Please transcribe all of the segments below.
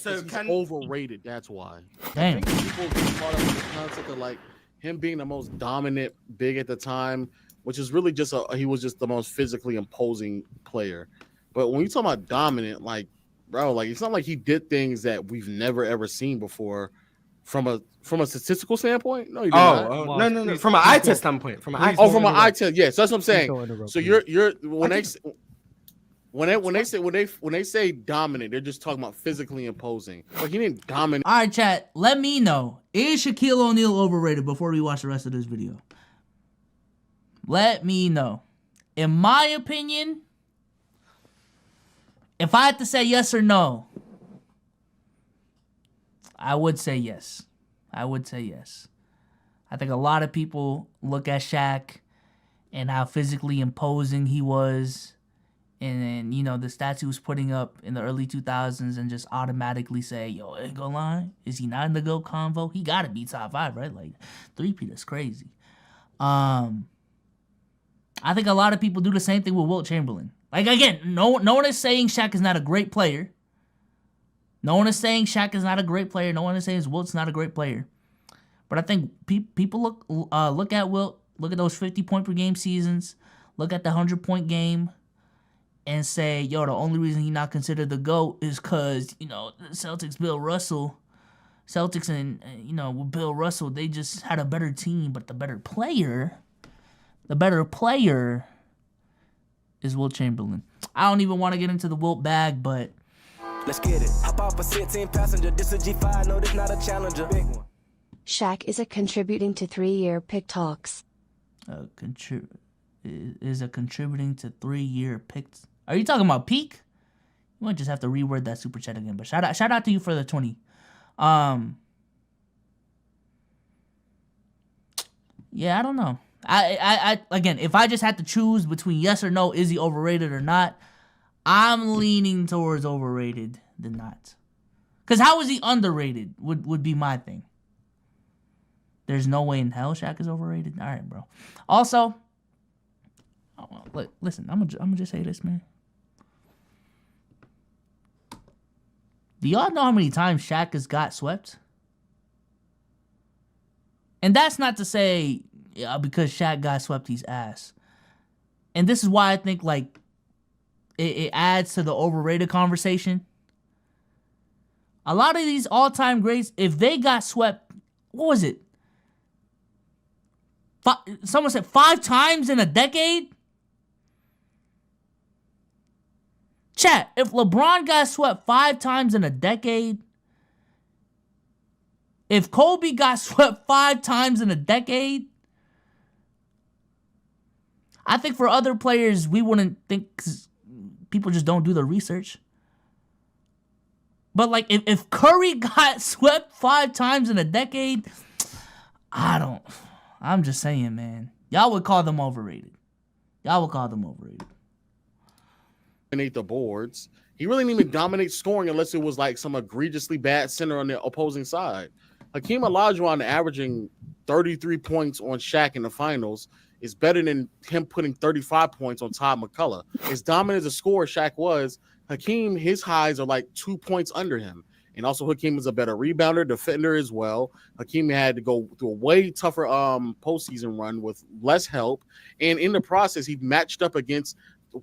So he's overrated. That's why. Damn. I think people get caught up in the concept of like him being the most dominant big at the time, which is really just he was just the most physically imposing player. But when you talk about dominant, like bro, like it's not like he did things that we've never ever seen before from a statistical standpoint. No, he did not. No. From an eye test standpoint. From an eye test. Oh, from an eye test, yes, that's what I'm saying. So please. you're when they say dominant, they're just talking about physically imposing. Like he didn't dominate. All right, chat. Let me know. Is Shaquille O'Neal overrated before we watch the rest of this video? Let me know. In my opinion, if I had to say yes or no, I would say yes. I would say yes. I think a lot of people look at Shaq and how physically imposing he was, and you know the stats he was putting up in the early 2000s, and just automatically say, "Yo, ain't gonna lie, is he not in the GOAT convo? He gotta be top 5, right? Like 3P, that's crazy." I think a lot of people do the same thing with Wilt Chamberlain. Like again, no one is saying Shaq is not a great player. No one is saying Shaq is not a great player. No one is saying Wilt's not a great player. But I think people look at Wilt, look at those 50-point per game seasons, look at the 100-point game, and say, yo, the only reason he's not considered the GOAT is because, you know, Celtics and, you know, with Bill Russell, they just had a better team, but the better player is Wilt Chamberlain. I don't even want to get into the Wilt bag, but let's get it. Hop off a 16 passenger. This a G5. No, this not a Challenger. Big one. Shaq is contributing to 3-year pick talks. Contributing to 3-year picks. Are you talking about peak? You might just have to reword that super chat again. But shout out to you for the 20. Yeah, I don't know. I again, if I just had to choose between yes or no, is he overrated or not? I'm leaning towards overrated than not. Because how is he underrated would be my thing. There's no way in hell Shaq is overrated. All right, bro. Also, listen, I'm gonna just say this, man. Do y'all know how many times Shaq has got swept? And that's not to say because Shaq got swept, he's ass. And this is why I think like it adds to the overrated conversation. A lot of these all-time greats, if they got swept, what was it? Someone said 5 times in a decade? Chat, if LeBron got swept 5 times in a decade, if Kobe got swept 5 times in a decade, I think for other players, we wouldn't think, because people just don't do the research. But like, if Curry got swept 5 times in a decade, I'm just saying, man. Y'all would call them overrated. Dominate the boards. He really didn't even dominate scoring unless it was like some egregiously bad center on the opposing side. Hakeem Olajuwon averaging 33 points on Shaq in the finals is better than him putting 35 points on Todd McCullough. As dominant as a scorer Shaq was, Hakeem, his highs are like 2 points under him. And also Hakeem is a better rebounder, defender as well. Hakeem had to go through a way tougher postseason run with less help. And in the process, he matched up against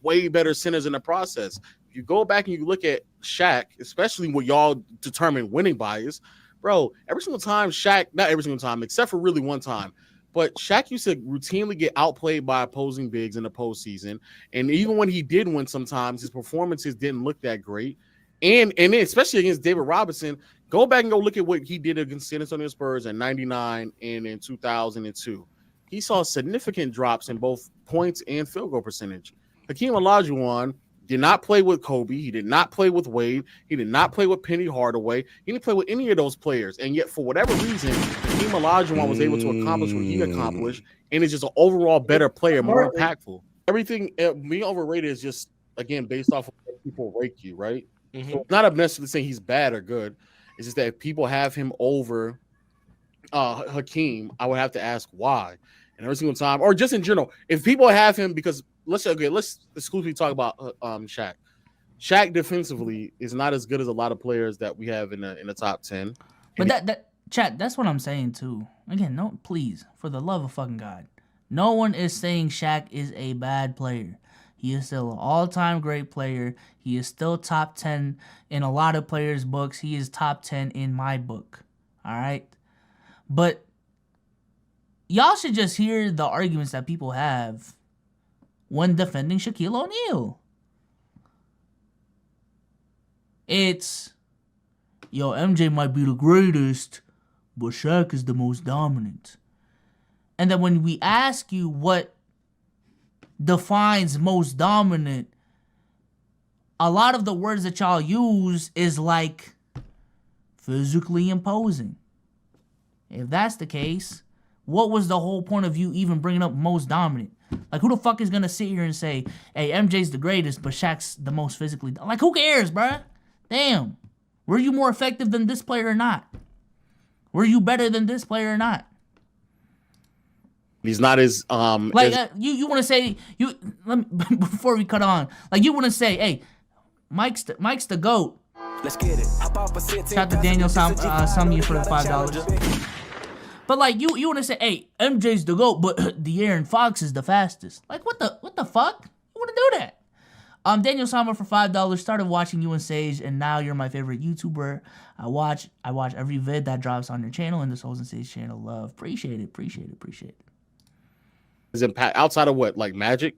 way better centers in the process. If you go back and you look at Shaq, especially what y'all determine winning bias, bro, every single time Shaq, not every single time, except for really one time, but Shaq used to routinely get outplayed by opposing bigs in the postseason. And even when he did win sometimes, his performances didn't look that great. And then especially against David Robinson, go back and go look at what he did against San Antonio Spurs in 99 and in 2002. He saw significant drops in both points and field goal percentage. Hakeem Olajuwon did not play with Kobe. He did not play with Wade. He did not play with Penny Hardaway. He didn't play with any of those players. And yet, for whatever reason, Hakeem Olajuwon was able to accomplish what he accomplished, and is just an overall better player, more impactful. Everything being overrated is just, again, based off of what people rate you, right? Mm-hmm. So it's not necessarily saying he's bad or good. It's just that if people have him over Hakeem, I would have to ask why. And every single time, or just in general, if people have him because let's exclusively talk about Shaq. Shaq defensively is not as good as a lot of players that we have in the top 10. But chat, that's what I'm saying too. Again, no, please, for the love of fucking God, no one is saying Shaq is a bad player. He is still an all-time great player. He is still top 10 in a lot of players' books. He is top 10 in my book. All right? But y'all should just hear the arguments that people have when defending Shaquille O'Neal. It's, yo, MJ might be the greatest, but Shaq is the most dominant. And then when we ask you what defines most dominant, a lot of the words that y'all use is like physically imposing. If that's the case, what was the whole point of you even bringing up most dominant? Like, who the fuck is gonna sit here and say, hey, MJ's the greatest, but Shaq's the most physically... Like, who cares, bruh? Damn. Were you more effective than this player or not? Were you better than this player or not? He's not as you want to say before we cut on, like, you want to say, hey, Mike's the GOAT. Let's get it. Shout out to Daniel Samia for the $5. But like, you want to say, hey, MJ's the GOAT, but De'Aaron Fox is the fastest. Like, what the fuck? You want to do that? Daniel Sama for $5 started watching you and Sage, and now you're my favorite YouTuber. I watch every vid that drops on your channel and the Souls and Sage channel. Love, appreciate it. His impact outside of what, like Magic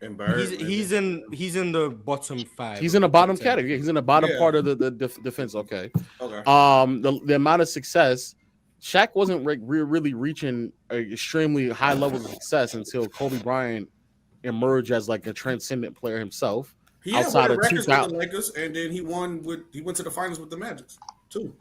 and Bird. He's in the bottom 5. He's in the bottom category. He's in the bottom part of the defense. Okay. The amount of success, Shaq wasn't really reaching extremely high levels of success until Kobe Bryant emerged as like a transcendent player himself. He outside of records with the Lakers, and then he went to the finals with the Magic too.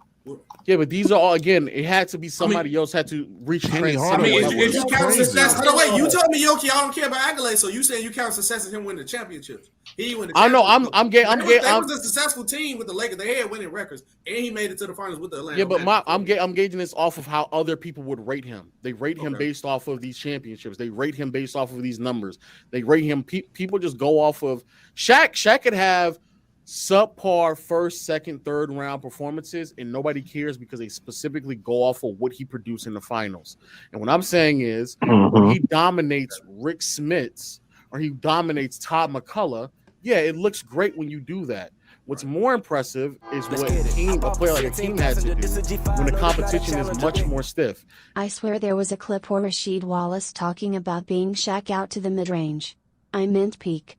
Yeah, but these are all, again, it had to be somebody else had to reach. If you count success, wait, you told me, Yoki, I don't care about accolades, so you saying you count success as him winning the championships? He win the I know, I'm getting. That was a successful team with the Lakers. They had winning records, and he made it to the finals with the Atlanta. Yeah, but I'm gauging this off of how other people would rate him. They rate him based off of these championships. They rate him based off of these numbers. They rate him. People just go off of Shaq. Shaq could have subpar first, second, third round performances, and nobody cares because they specifically go off of what he produced in the finals. And what I'm saying is, when he dominates Rick Smits or he dominates Todd McCullough, yeah, it looks great when you do that. What's more impressive is what a player like Hakeem had to do when the competition is much more stiff. I swear there was a clip where Rasheed Wallace talking about being Shaq out to the mid-range. I meant peak.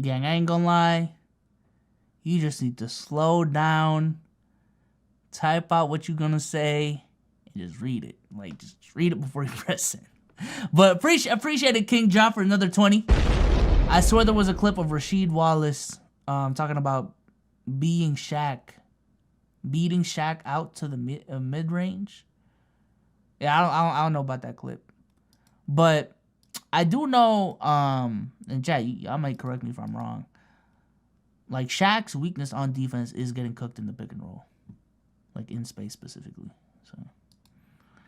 Gang, I ain't gonna lie. You just need to slow down, type out what you're gonna say, and just read it. Like, just read it before you press it. But appreciate it, King John, for another 20. I swear there was a clip of Rasheed Wallace talking about beating Shaq out to the mid-range. Yeah, I don't know about that clip. But I do know, and Jack, I might correct me if I'm wrong, like, Shaq's weakness on defense is getting cooked in the pick and roll, like in space specifically. So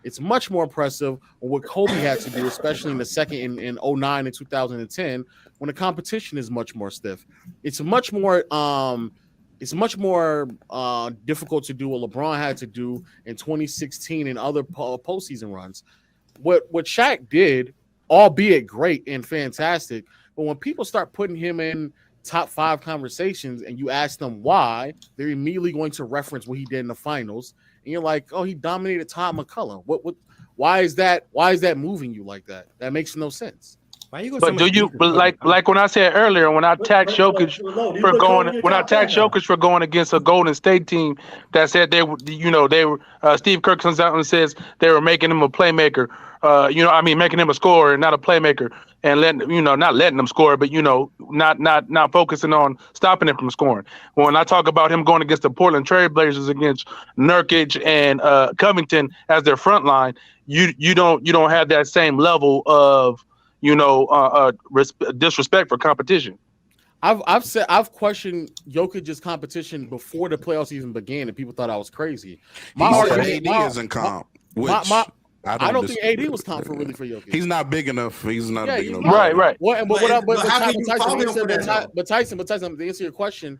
it's much more impressive on what Kobe had to do, especially in the second in 09 and 2010, when the competition is much more stiff. It's much more difficult to do what LeBron had to do in 2016 and other postseason runs. What Shaq did, albeit great and fantastic, but when people start putting him in top 5 conversations and you ask them why, they're immediately going to reference what he did in the finals, and you're like, oh, he dominated Todd McCullough. Why is that moving you like that? That makes no sense. Why you but like when I said earlier, when I attacked Jokic for going against a Golden State team that said they were Steve Kerr comes out and says they were making him a playmaker, making him a scorer and not a playmaker, and not letting him score, but not focusing on stopping him from scoring. When I talk about him going against the Portland Trail Blazers against Nurkic and Covington as their front line, you don't have that same level of disrespect for competition. I've questioned Jokic's competition before the playoffs even began, and people thought I was crazy. My I don't think AD was top for really for Jokic. He's not big enough. He's not big enough. Right. But how can you call him for that, Tyson, to answer your question,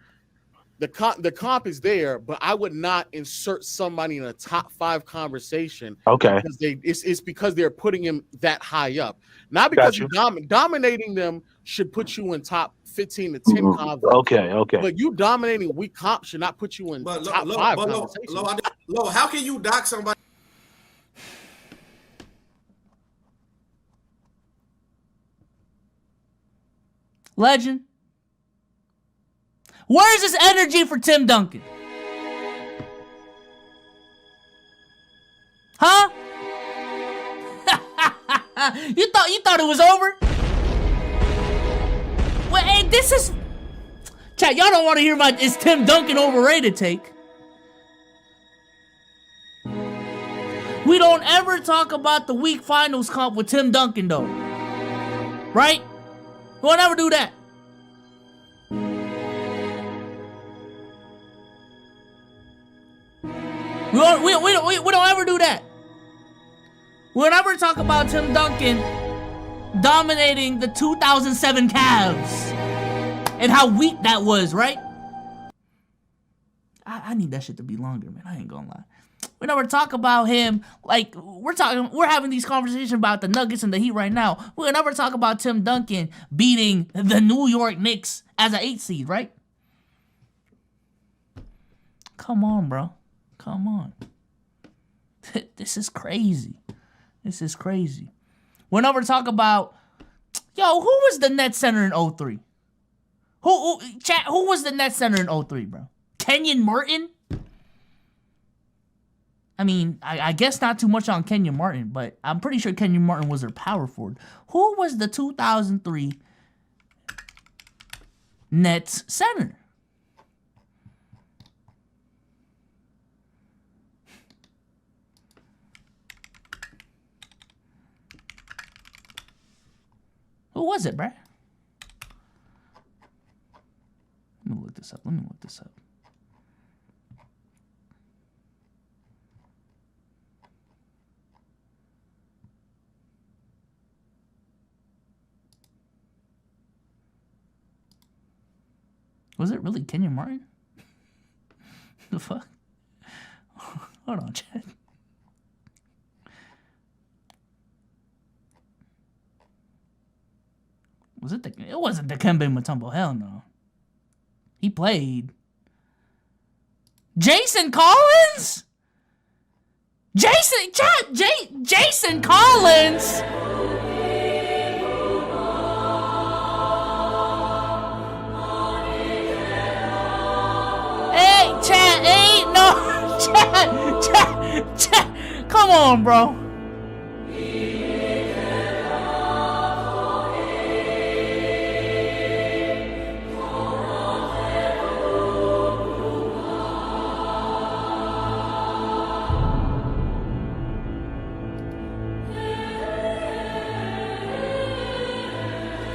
the comp is there, but I would not insert somebody in a top 5 conversation. Okay. Because it's because they're putting him that high up. Not because dominating them should put you in top 15 to 10 comp. Okay. But you dominating weak comp should not put you in top 5 conversation. How can you dock somebody? Legend. Where's this energy for Tim Duncan? Huh? You thought it was over? Well, hey, this is... Chat, y'all don't want to hear my is Tim Duncan overrated take. We don't ever talk about the weak finals comp with Tim Duncan, though. Right? We won't ever do that. We don't ever do that. We'll never talk about Tim Duncan dominating the 2007 Cavs and how weak that was, right? I need that shit to be longer, man. I ain't gonna lie. We never talk about him like we're having these conversations about the Nuggets and the Heat right now. We'll never talk about Tim Duncan beating the New York Knicks as an 8 seed, right? Come on, bro. Come on. This is crazy. This is crazy. We'll never talk about, who was the net center in 03? Who was the net center in 03, bro? Kenyon Martin? I mean, I guess not too much on Kenyon Martin, but I'm pretty sure Kenyon Martin was their power forward. Who was the 2003 Nets center? Who was it, bruh? Let me look this up. Was it really Kenyon Martin? The fuck? Hold on, chat. Was it it wasn't Dikembe Mutombo. Hell no. He played. Jason Collins? Jason Collins? Hey, chat, ain't no chat. Come on, bro.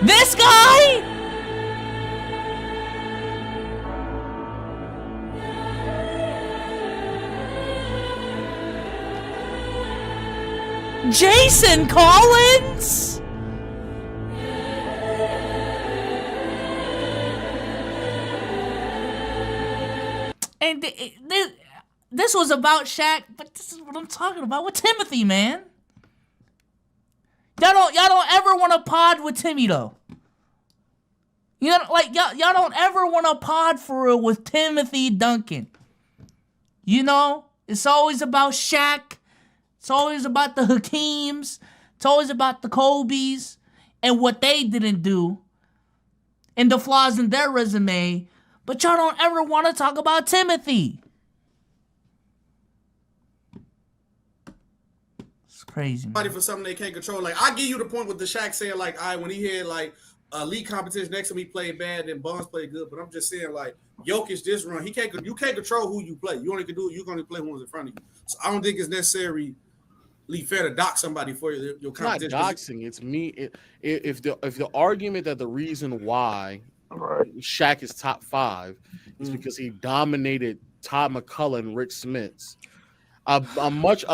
This guy? Jason Collins? And this was about Shaq, but this is what I'm talking about with Timothy, man. Y'all don't ever want to pod with Timmy though. You know, like y'all don't ever want to pod for real with Timothy Duncan. You know, it's always about Shaq. It's always about the Hakeems. It's always about the Kobe's and what they didn't do and the flaws in their resume. But y'all don't ever want to talk about Timothy. It's crazy, man. For something they can't control. Like, I give you the point with the Shaq saying, like, when he had, like, league competition next to me played bad and Bonds played good. But I'm just saying, like, Jokic this run, you can't control who you play. You only can only play who's in front of you. So I don't think it's necessarily fair to dock somebody for your competition. It's not doxing. It's me. If the argument that the reason why Shaq is top 5 is because he dominated Todd McCullough and Rick Smits, a much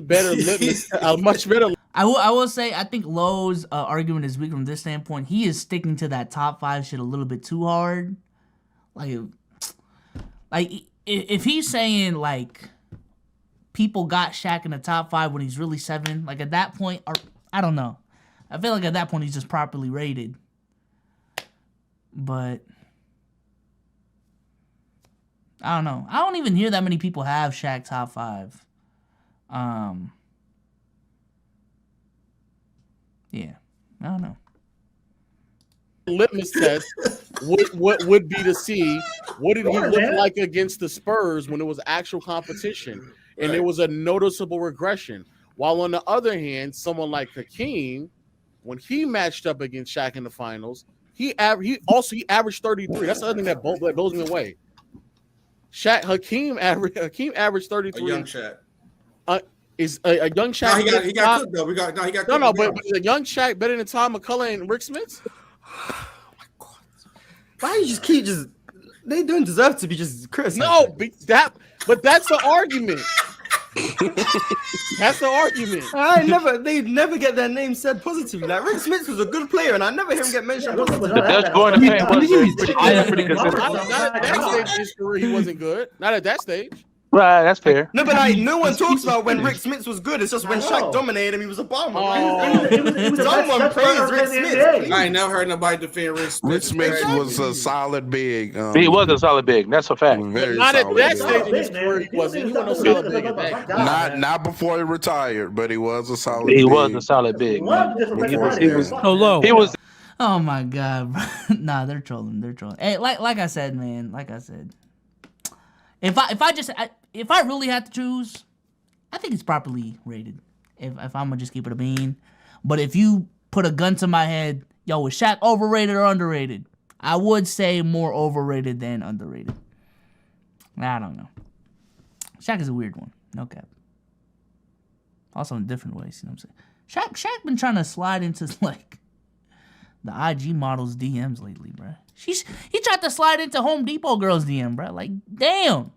better litmus, a much better. I will say I think Lowe's argument is weak from this standpoint. He is sticking to that top 5 shit a little bit too hard. Like if he's saying like people got Shaq in the top 5 when he's really 7, like at that point, or I don't know. I feel like at that point he's just properly rated. But I don't know. I don't even hear that many people have Shaq top 5. Yeah, I don't know. Litmus test would be to see what did he look like against the Spurs when it was actual competition, and there was a noticeable regression. While on the other hand, someone like Hakeem, when he matched up against Shaq in the finals, he averaged 33. That's the other thing that blows me away. Hakeem averaged 33. A young Shaq. Is a young Shaq? No, he got cooked though. He got cooked. But is a young Shaq better than Tom McCullough and Rick Smits? Oh my God. Why you just keep just? They don't deserve to be just criticized. No, but that's the argument. That's the argument. They never get their name said positively. Like Rick Smits was a good player, and I never hear him get mentioned. The Dutch boy in the paint was pretty consistent. Not at that stage of his career, he wasn't good. Not at that stage. Right, that's fair. No, but no one talks about when Rick Smits was good. It's just when Shaq dominated him, he was a bomber. Someone praised Rick Smits. I ain't never heard nobody defend Rick Smits. Rick Smits was a solid big. He was a solid big. That's a fact. Not at that stage in his career, he wasn't. He wasn't no solid big at that. Not before he retired, but he was a solid. He was a solid big. Man. He was so low. He was. Oh my God, bro. Nah, they're trolling. They're trolling. Hey, like I said, man. Like I said, if I really had to choose, I think it's properly rated. If I'm gonna just keep it a bean, but if you put a gun to my head, yo, is Shaq overrated or underrated? I would say more overrated than underrated. I don't know. Shaq is a weird one, no cap. Also in different ways, you know what I'm saying? Shaq been trying to slide into like the IG models DMs lately, bro. He tried to slide into Home Depot girls DM, bro. Like, damn.